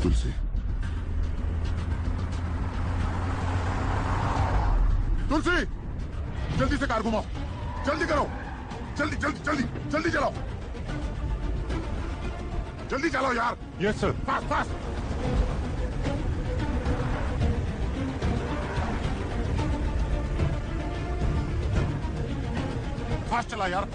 तुलसी, तुलसी, जल्दी से कार घुमाओ, जल्दी करो, जल्दी जल्दी जल्दी जल्दी चलाओ, जल्दी चलाओ यार। Yes sir. Fast fast. Fast चला यार।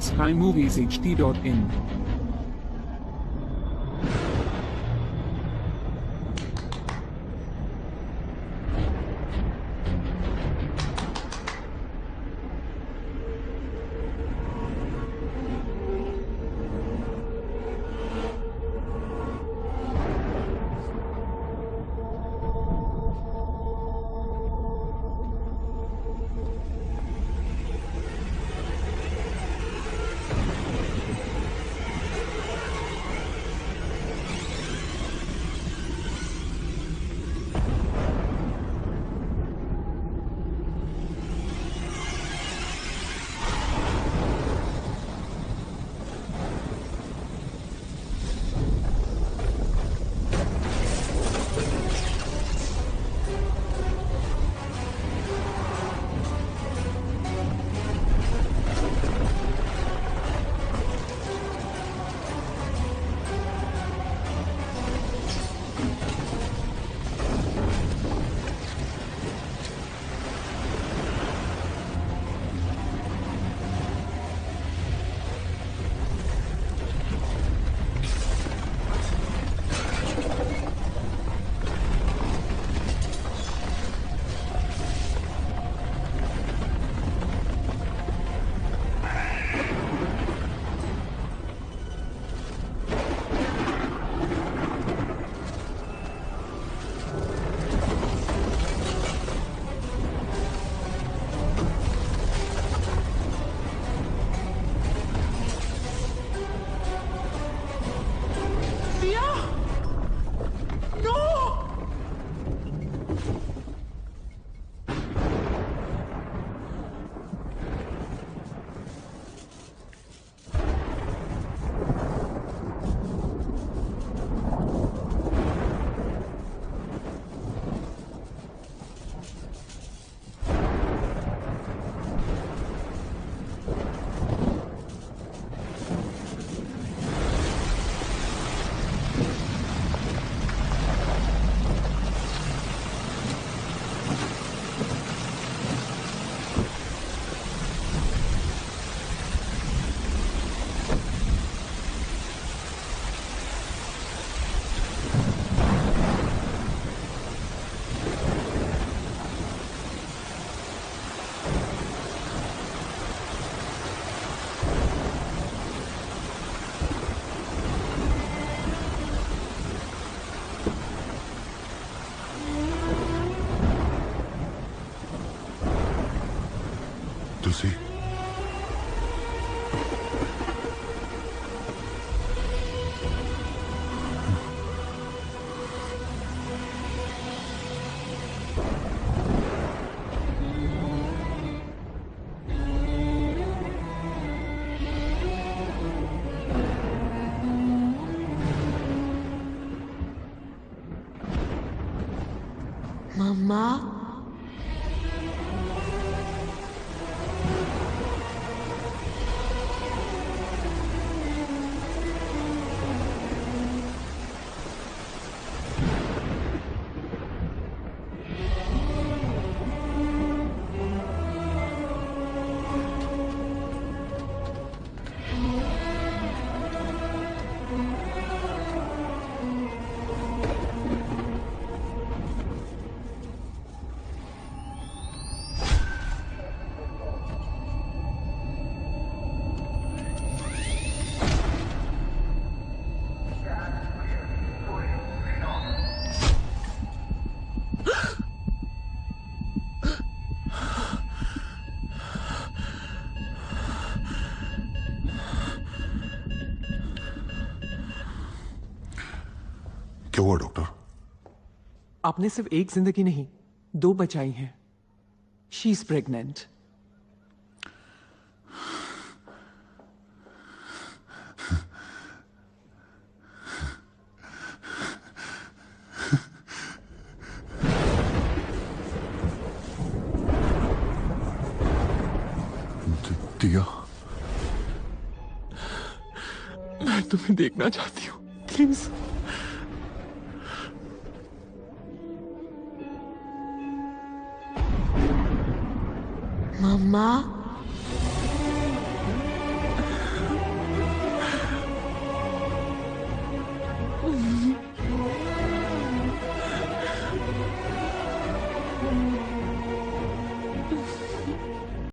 SkyMoviesHD.in. तुलसी, मम्मा क्या हुआ डॉक्टर? आपने सिर्फ एक जिंदगी नहीं 2 बचाई हैं। She is pregnant. दिया, मैं तुम्हें देखना चाहती हूँ, प्लीज। मम्मा